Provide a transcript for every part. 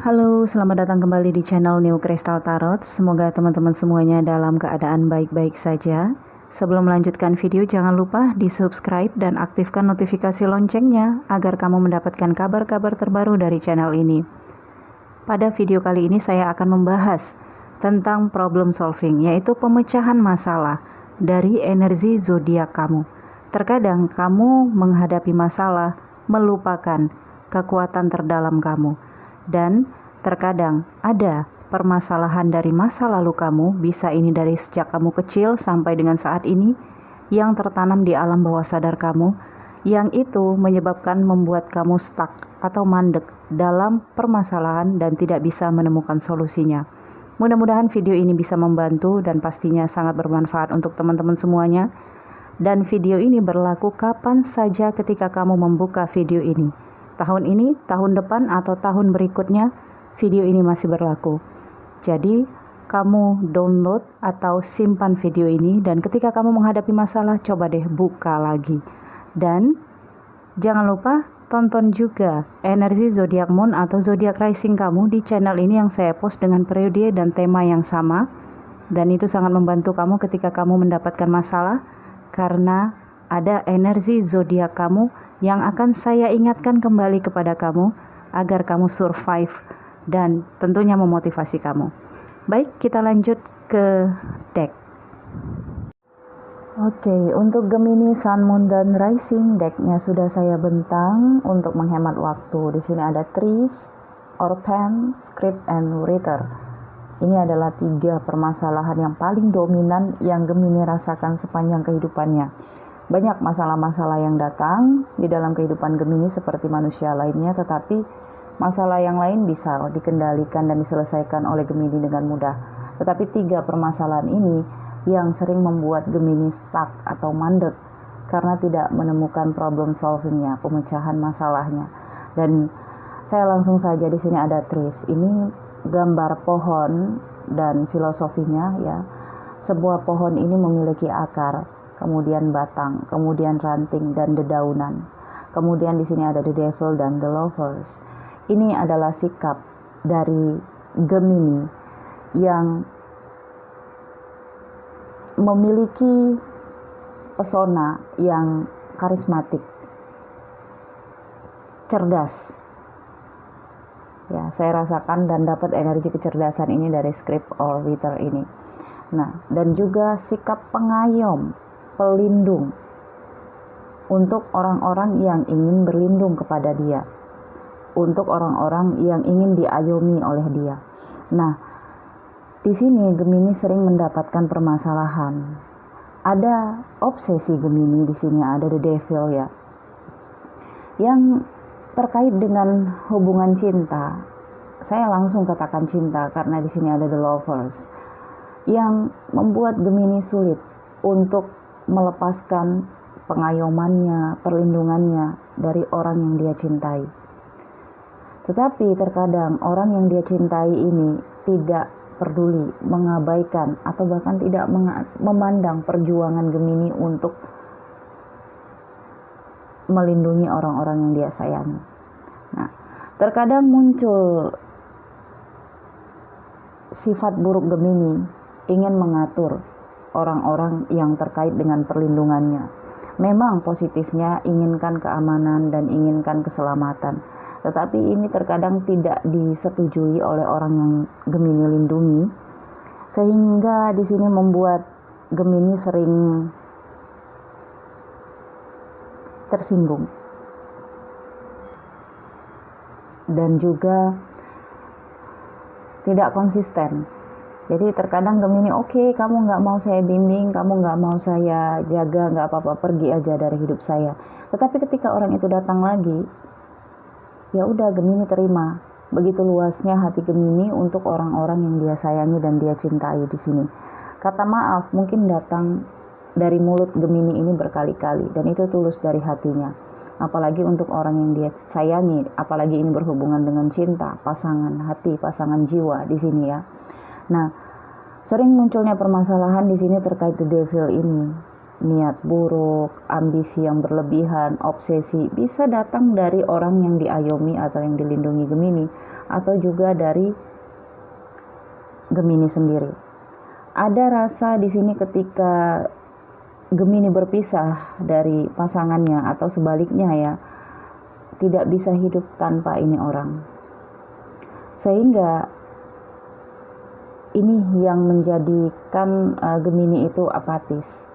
Halo, selamat datang kembali di channel New Crystal Tarot. Semoga teman-teman semuanya dalam keadaan baik-baik saja. Sebelum melanjutkan video, jangan lupa di subscribe dan aktifkan notifikasi loncengnya agar kamu mendapatkan kabar-kabar terbaru dari channel ini. Pada video kali ini saya akan membahas tentang problem solving, yaitu pemecahan masalah dari energi zodiak kamu. Terkadang kamu menghadapi masalah melupakan kekuatan terdalam kamu. Dan terkadang ada permasalahan dari masa lalu kamu, bisa ini dari sejak kamu kecil sampai dengan saat ini, yang tertanam di alam bawah sadar kamu, yang itu menyebabkan membuat kamu stuck atau mandek dalam permasalahan dan tidak bisa menemukan solusinya. Mudah-mudahan video ini bisa membantu dan pastinya sangat bermanfaat untuk teman-teman semuanya. Dan video ini berlaku kapan saja ketika kamu membuka video ini. Tahun ini, tahun depan, atau tahun berikutnya, video ini masih berlaku. Jadi, kamu download atau simpan video ini, dan ketika kamu menghadapi masalah, coba deh buka lagi. Dan, jangan lupa tonton juga energi zodiak moon atau zodiak rising kamu di channel ini yang saya post dengan periode dan tema yang sama. Dan itu sangat membantu kamu ketika kamu mendapatkan masalah, karena ada energi zodiak kamu yang akan saya ingatkan kembali kepada kamu agar kamu survive dan tentunya memotivasi kamu. Baik, kita lanjut ke deck. Oke, untuk Gemini, Sun, Moon, dan Rising, decknya sudah saya bentang untuk menghemat waktu. Di sini ada Trees, Orphan, Script, and Writer. Ini adalah 3 permasalahan yang paling dominan yang Gemini rasakan sepanjang kehidupannya. Banyak masalah-masalah yang datang di dalam kehidupan Gemini seperti manusia lainnya, tetapi masalah yang lain bisa dikendalikan dan diselesaikan oleh Gemini dengan mudah. Tetapi 3 permasalahan ini yang sering membuat Gemini stuck atau mandek karena tidak menemukan problem solvingnya, pemecahan masalahnya. Dan saya langsung saja, di sini ada trees. Ini gambar pohon dan filosofinya ya. Sebuah pohon ini memiliki akar, kemudian batang, kemudian ranting dan dedaunan. Kemudian di sini ada the devil dan the lovers. Ini adalah sikap dari Gemini yang memiliki pesona yang karismatik, cerdas. Ya, saya rasakan dan dapat energi kecerdasan ini dari script or writer ini. Nah, dan juga sikap pengayom, pelindung untuk orang-orang yang ingin berlindung kepada dia, untuk orang-orang yang ingin diayomi oleh dia. Nah, di sini Gemini sering mendapatkan permasalahan. Ada obsesi Gemini di sini, ada the devil ya, yang terkait dengan hubungan cinta. Saya langsung katakan cinta karena di sini ada the lovers, yang membuat Gemini sulit untuk melepaskan pengayomannya, perlindungannya dari orang yang dia cintai. Tetapi terkadang orang yang dia cintai ini tidak peduli, mengabaikan, atau bahkan tidak memandang perjuangan Gemini untuk melindungi orang-orang yang dia sayangi. Nah, terkadang muncul sifat buruk Gemini, ingin mengatur orang-orang yang terkait dengan perlindungannya. Memang positifnya inginkan keamanan dan inginkan keselamatan, tetapi ini terkadang tidak disetujui oleh orang yang Gemini lindungi, sehingga di sini membuat Gemini sering tersinggung dan juga tidak konsisten Jadi terkadang Gemini, oke, kamu nggak mau saya bimbing, kamu nggak mau saya jaga, nggak apa-apa, pergi aja dari hidup saya. Tetapi ketika orang itu datang lagi, ya udah, Gemini terima. Begitu luasnya hati Gemini untuk orang-orang yang dia sayangi dan dia cintai di sini. Kata maaf mungkin datang dari mulut Gemini ini berkali-kali, dan itu tulus dari hatinya. Apalagi untuk orang yang dia sayangi, apalagi ini berhubungan dengan cinta, pasangan hati, pasangan jiwa di sini ya. Nah, sering munculnya permasalahan di sini terkait the devil ini. Niat buruk, ambisi yang berlebihan, obsesi bisa datang dari orang yang diayomi atau yang dilindungi Gemini, atau juga dari Gemini sendiri. Ada rasa di sini ketika Gemini berpisah dari pasangannya atau sebaliknya ya, tidak bisa hidup tanpa ini orang. Sehingga ini yang menjadikan Gemini itu apatis.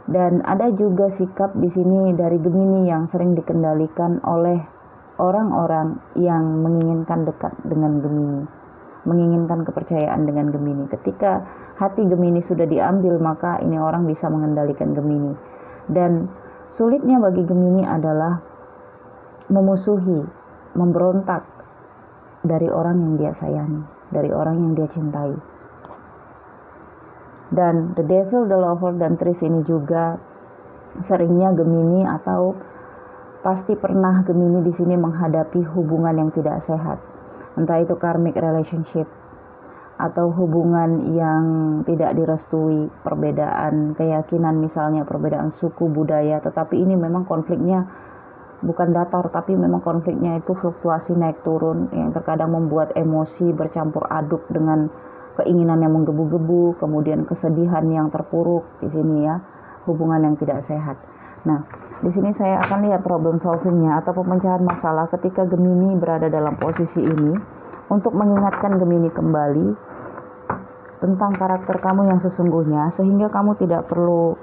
Dan ada juga sikap di sini dari Gemini yang sering dikendalikan oleh orang-orang yang menginginkan dekat dengan Gemini, menginginkan kepercayaan dengan Gemini. Ketika hati Gemini sudah diambil, maka ini orang bisa mengendalikan Gemini. Dan sulitnya bagi Gemini adalah memusuhi, memberontak dari orang yang dia sayangi, dari orang yang dia cintai. Dan the devil, the lover, dan tris ini juga seringnya Gemini atau pasti pernah Gemini di sini menghadapi hubungan yang tidak sehat. Entah itu karmic relationship atau hubungan yang tidak direstui, perbedaan keyakinan misalnya, perbedaan suku, budaya, tetapi ini memang konfliknya bukan datar, tapi memang konfliknya itu fluktuasi naik turun yang terkadang membuat emosi bercampur aduk dengan keinginan yang menggebu-gebu, kemudian kesedihan yang terpuruk di sini ya, hubungan yang tidak sehat. Nah, di sini saya akan lihat problem solvingnya atau pemecahan masalah ketika Gemini berada dalam posisi ini untuk mengingatkan Gemini kembali tentang karakter kamu yang sesungguhnya, sehingga kamu tidak perlu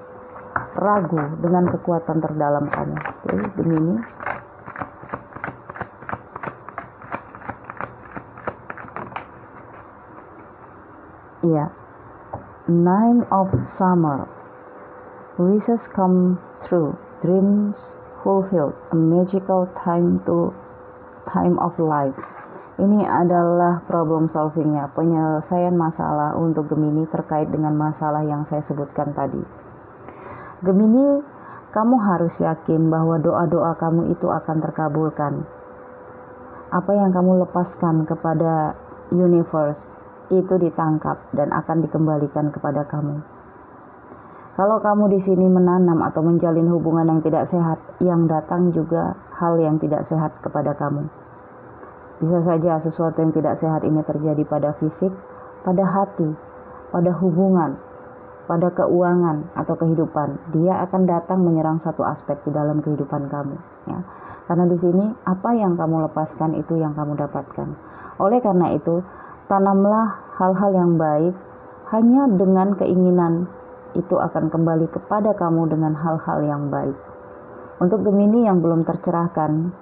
ragu dengan kekuatan terdalam kamu. Oke, Gemini. Ya, Nine of Summer, wishes come true, dreams fulfilled, a magical time of life. Ini adalah problem solvingnya, penyelesaian masalah untuk Gemini terkait dengan masalah yang saya sebutkan tadi. Gemini, kamu harus yakin bahwa doa-doa kamu itu akan terkabulkan. Apa yang kamu lepaskan kepada universe itu ditangkap dan akan dikembalikan kepada kamu. Kalau kamu di sini menanam atau menjalin hubungan yang tidak sehat, yang datang juga hal yang tidak sehat kepada kamu. Bisa saja sesuatu yang tidak sehat ini terjadi pada fisik, pada hati, pada hubungan, pada keuangan atau kehidupan. Dia akan datang menyerang satu aspek di dalam kehidupan kamu, ya. Karena di sini apa yang kamu lepaskan itu yang kamu dapatkan. Oleh karena itu, tanamlah hal-hal yang baik, hanya dengan keinginan itu akan kembali kepada kamu dengan hal-hal yang baik. Untuk Gemini yang belum tercerahkan,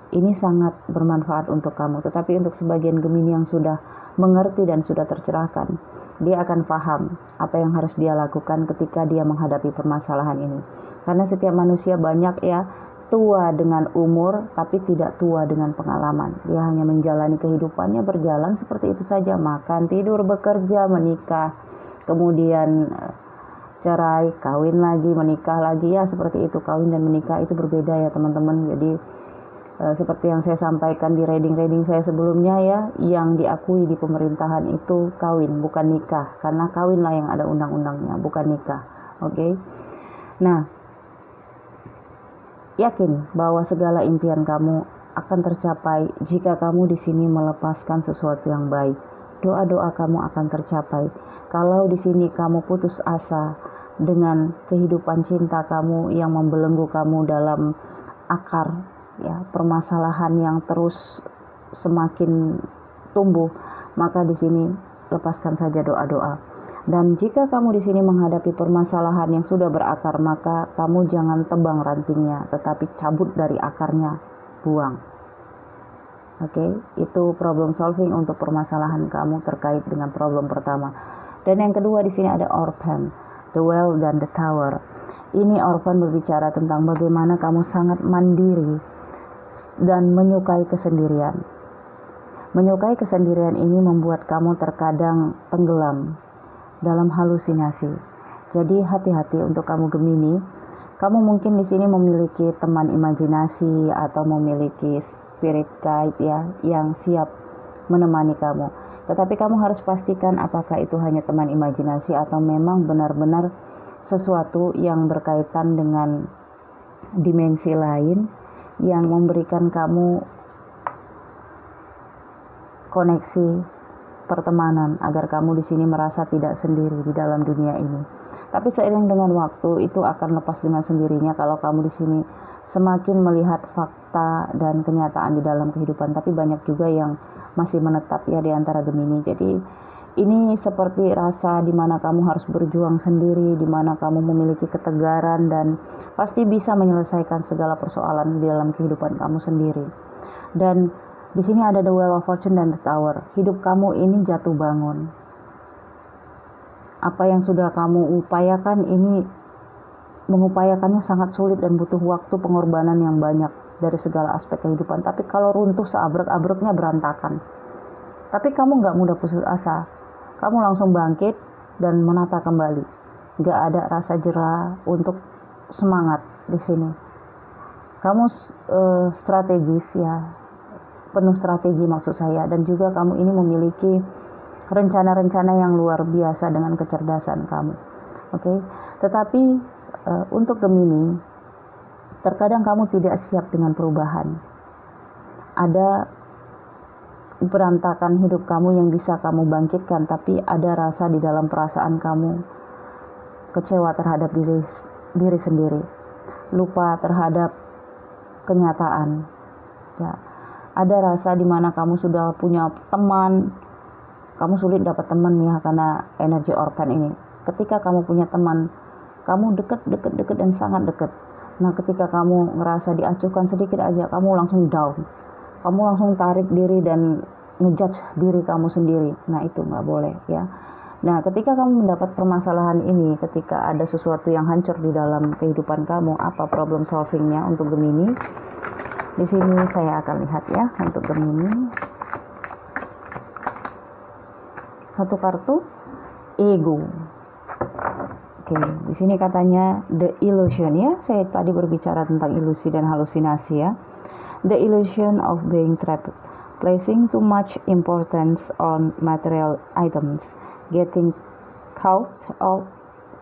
ini sangat bermanfaat untuk kamu. Tetapi untuk sebagian Gemini yang sudah mengerti dan sudah tercerahkan, dia akan paham apa yang harus dia lakukan ketika dia menghadapi permasalahan ini. Karena setiap manusia banyak ya, tua dengan umur tapi tidak tua dengan pengalaman. Dia hanya menjalani kehidupannya, berjalan seperti itu saja, makan, tidur, bekerja, menikah, kemudian cerai, kawin lagi, menikah lagi, ya seperti itu. Kawin dan menikah itu berbeda ya teman-teman. Jadi seperti yang saya sampaikan di reading saya sebelumnya ya, yang diakui di pemerintahan itu kawin, bukan nikah. Karena kawinlah yang ada undang-undangnya, bukan nikah. Oke. Nah, yakin bahwa segala impian kamu akan tercapai jika kamu di sini melepaskan sesuatu yang baik. Doa-doa kamu akan tercapai. Kalau di sini kamu putus asa dengan kehidupan cinta kamu yang membelenggu kamu dalam akar ya, permasalahan yang terus semakin tumbuh, maka di sini lepaskan saja doa-doa. Dan jika kamu di sini menghadapi permasalahan yang sudah berakar, maka kamu jangan tebang rantingnya, tetapi cabut dari akarnya, buang. Oke, itu problem solving untuk permasalahan kamu terkait dengan problem pertama. Dan yang kedua di sini ada Orphan, The Well dan The Tower. Ini Orphan berbicara tentang bagaimana kamu sangat mandiri dan menyukai kesendirian. Menyukai kesendirian ini membuat kamu terkadang tenggelam dalam halusinasi. Jadi hati-hati untuk kamu Gemini. Kamu mungkin di sini memiliki teman imajinasi atau memiliki spirit guide ya yang siap menemani kamu. Tetapi kamu harus pastikan apakah itu hanya teman imajinasi atau memang benar-benar sesuatu yang berkaitan dengan dimensi lain yang memberikan kamu koneksi pertemanan agar kamu di sini merasa tidak sendiri di dalam dunia ini. Tapi seiring dengan waktu itu akan lepas dengan sendirinya kalau kamu di sini semakin melihat fakta dan kenyataan di dalam kehidupan. Tapi banyak juga yang masih menetap ya di antara Gemini. Jadi ini seperti rasa di mana kamu harus berjuang sendiri, di mana kamu memiliki ketegaran dan pasti bisa menyelesaikan segala persoalan di dalam kehidupan kamu sendiri. Dan di sini ada The Wheel of Fortune dan The Tower. Hidup kamu ini jatuh bangun. Apa yang sudah kamu upayakan ini mengupayakannya sangat sulit dan butuh waktu pengorbanan yang banyak dari segala aspek kehidupan. Tapi kalau runtuh seabrek-abreknya berantakan. Tapi kamu gak mudah putus asa. Kamu langsung bangkit dan menata kembali. Gak ada rasa jera untuk semangat di sini. Kamu strategis ya, penuh strategi maksud saya. Dan juga kamu ini memiliki rencana-rencana yang luar biasa dengan kecerdasan kamu. Oke. Tetapi untuk Gemini, terkadang kamu tidak siap dengan perubahan. Ada berantakan hidup kamu yang bisa kamu bangkitkan, tapi ada rasa di dalam perasaan kamu kecewa terhadap diri sendiri, lupa terhadap kenyataan. Ya, ada rasa di mana kamu sudah punya teman, kamu sulit dapat teman ya karena energi Orphan ini. Ketika kamu punya teman, kamu deket dan sangat deket. Nah, ketika kamu ngerasa diacuhkan sedikit aja, kamu langsung down. Kamu langsung tarik diri dan ngejudge diri kamu sendiri. Nah, itu nggak boleh ya. Nah, ketika kamu mendapat permasalahan ini, ketika ada sesuatu yang hancur di dalam kehidupan kamu, apa problem solvingnya untuk Gemini? Di sini saya akan lihat ya untuk Gemini. Satu kartu ego. Oke, di sini katanya the illusion ya. Saya tadi berbicara tentang ilusi dan halusinasi ya. The illusion of being trapped, placing too much importance on material items, getting caught up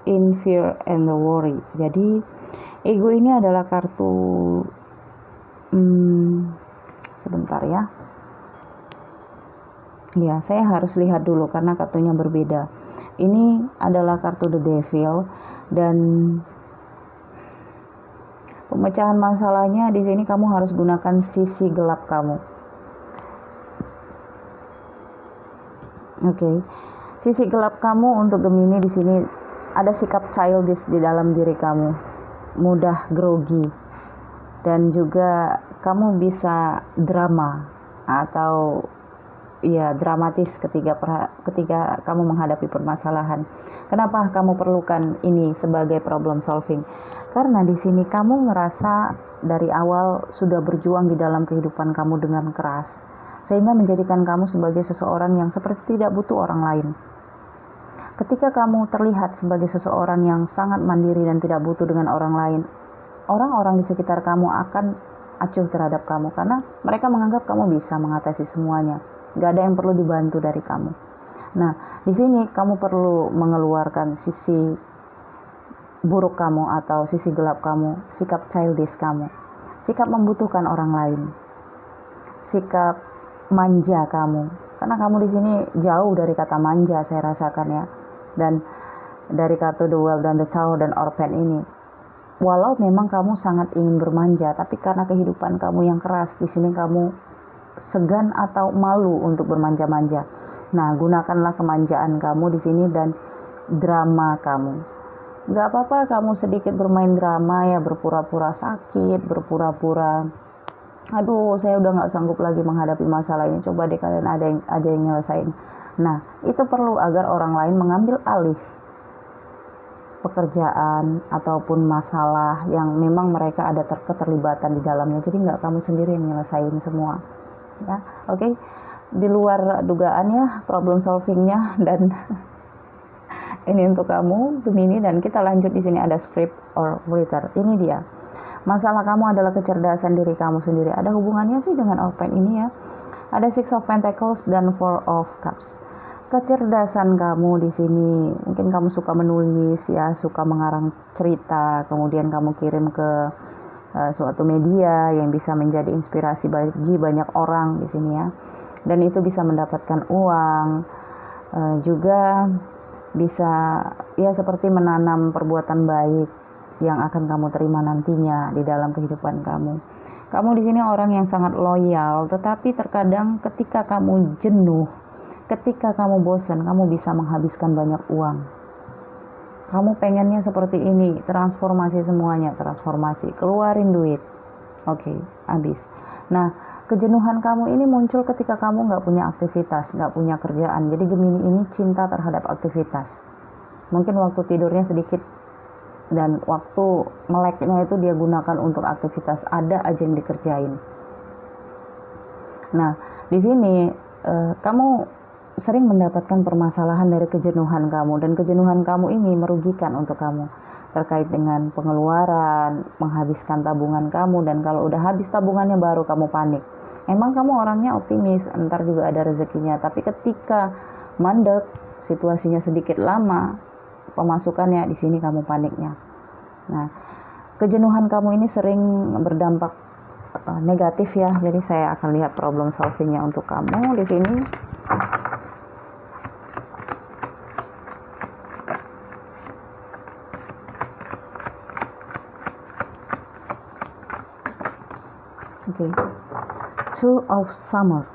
in fear and worry. Jadi ego ini adalah kartu sebentar ya. Ya, saya harus lihat dulu karena kartunya berbeda. Ini adalah kartu The Devil dan pemecahan masalahnya di sini kamu harus gunakan sisi gelap kamu. Oke. Sisi gelap kamu untuk Gemini di sini ada sikap childish di dalam diri kamu. Mudah grogi. Dan juga kamu bisa drama atau ya dramatis ketika kamu menghadapi permasalahan. Kenapa kamu perlukan ini sebagai problem solving? Karena di sini kamu merasa dari awal sudah berjuang di dalam kehidupan kamu dengan keras, sehingga menjadikan kamu sebagai seseorang yang seperti tidak butuh orang lain. Ketika kamu terlihat sebagai seseorang yang sangat mandiri dan tidak butuh dengan orang lain, orang-orang di sekitar kamu akan acuh terhadap kamu karena mereka menganggap kamu bisa mengatasi semuanya. Gak ada yang perlu dibantu dari kamu. Nah, di sini kamu perlu mengeluarkan sisi buruk kamu atau sisi gelap kamu, sikap childish kamu, sikap membutuhkan orang lain, sikap manja kamu. Karena kamu di sini jauh dari kata manja saya rasakan ya. Dan dari kartu The Well dan The Tower dan Orphan ini, walau memang kamu sangat ingin bermanja, tapi karena kehidupan kamu yang keras, di sini kamu segan atau malu untuk bermanja-manja. Nah, gunakanlah kemanjaan kamu di sini dan drama kamu. Gak apa-apa kamu sedikit bermain drama ya, berpura-pura sakit, berpura-pura aduh saya udah nggak sanggup lagi menghadapi masalah ini, coba deh kalian ada yang aja yang nyelesain. Nah, itu perlu agar orang lain mengambil alih pekerjaan ataupun masalah yang memang mereka ada keterlibatan di dalamnya. Jadi nggak kamu sendiri yang nyelesain semua. Ya, oke. Di luar dugaan ya problem solvingnya, dan ini untuk kamu Gemini, dan kita lanjut. Di sini ada script or writer. Ini dia. Masalah kamu adalah kecerdasan diri kamu sendiri. Ada hubungannya sih dengan open ini ya. Ada Six of Pentacles dan Four of Cups. Kecerdasan kamu di sini, mungkin kamu suka menulis ya, suka mengarang cerita, kemudian kamu kirim ke suatu media yang bisa menjadi inspirasi bagi banyak orang di sini ya. Dan itu bisa mendapatkan uang, juga bisa ya seperti menanam perbuatan baik yang akan kamu terima nantinya di dalam kehidupan kamu. Kamu di sini orang yang sangat loyal, tetapi terkadang ketika kamu jenuh, ketika kamu bosan, kamu bisa menghabiskan banyak uang. Kamu pengennya seperti ini, transformasi semuanya, transformasi, keluarin duit. Oke, habis. Nah, kejenuhan kamu ini muncul ketika kamu nggak punya aktivitas, nggak punya kerjaan. Jadi Gemini ini cinta terhadap aktivitas. Mungkin waktu tidurnya sedikit, dan waktu meleknya itu dia gunakan untuk aktivitas, ada aja yang dikerjain. Nah, di sini kamu sering mendapatkan permasalahan dari kejenuhan kamu, dan kejenuhan kamu ini merugikan untuk kamu terkait dengan pengeluaran, menghabiskan tabungan kamu, dan kalau udah habis tabungannya baru kamu panik. Emang kamu orangnya optimis, ntar juga ada rezekinya, tapi ketika mandek, situasinya sedikit lama, pemasukannya, di sini kamu paniknya. Nah, kejenuhan kamu ini sering berdampak negatif ya. Jadi saya akan lihat problem solvingnya untuk kamu di sini. Oke. Two of Summer.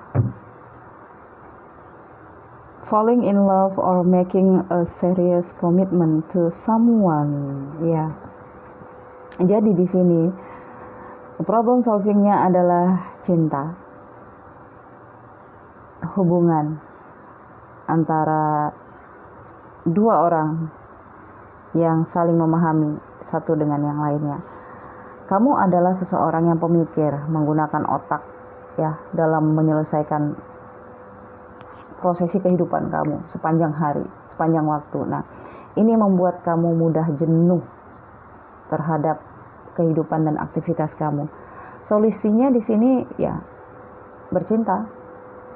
Falling in love or making a serious commitment to someone, ya. Jadi di sini problem solvingnya adalah cinta, hubungan antara dua orang yang saling memahami satu dengan yang lainnya. Kamu adalah seseorang yang pemikir, menggunakan otak ya dalam menyelesaikan prosesi kehidupan kamu sepanjang hari, sepanjang waktu. Nah, ini membuat kamu mudah jenuh terhadap kehidupan dan aktivitas kamu. Solusinya di sini ya bercinta.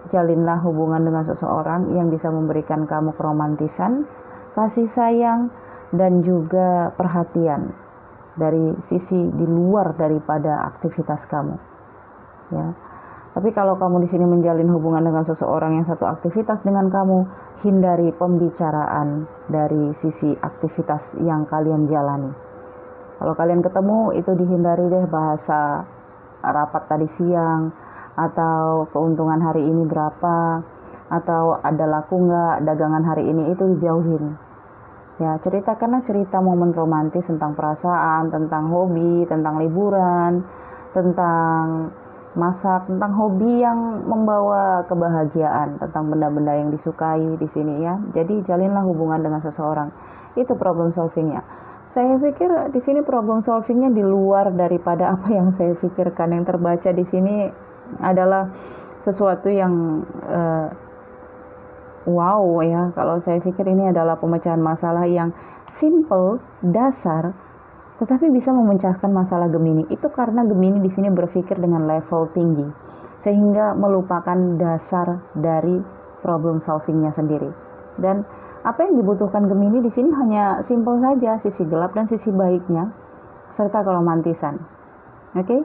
Jalinlah hubungan dengan seseorang yang bisa memberikan kamu keromantisan, kasih sayang, dan juga perhatian dari sisi di luar daripada aktivitas kamu. Ya. Tapi kalau kamu di sini menjalin hubungan dengan seseorang yang satu aktivitas dengan kamu, hindari pembicaraan dari sisi aktivitas yang kalian jalani. Kalau kalian ketemu, itu dihindari deh bahasa rapat tadi siang, atau keuntungan hari ini berapa, atau ada laku nggak dagangan hari ini, itu dijauhin. Ya, ceritakanlah cerita momen romantis tentang perasaan, tentang hobi, tentang liburan, tentang masak, tentang hobi yang membawa kebahagiaan, tentang benda-benda yang disukai di sini ya. Jadi jalinlah hubungan dengan seseorang. Itu problem solvingnya. Saya pikir di sini problem solvingnya di luar daripada apa yang saya pikirkan. Yang terbaca di sini adalah sesuatu yang wow ya. Kalau saya pikir ini adalah pemecahan masalah yang simple, dasar, tetapi bisa memecahkan masalah Gemini. Itu karena Gemini di sini berpikir dengan level tinggi, sehingga melupakan dasar dari problem solvingnya sendiri. Dan apa yang dibutuhkan Gemini di sini hanya simple saja, sisi gelap dan sisi baiknya, serta keromantisan. Oke?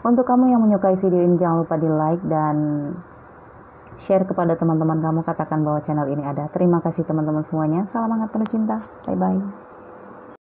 Untuk kamu yang menyukai video ini, jangan lupa di like dan share kepada teman-teman kamu. Katakan bahwa channel ini ada. Terima kasih teman-teman semuanya. Salam hangat penuh cinta. Bye-bye.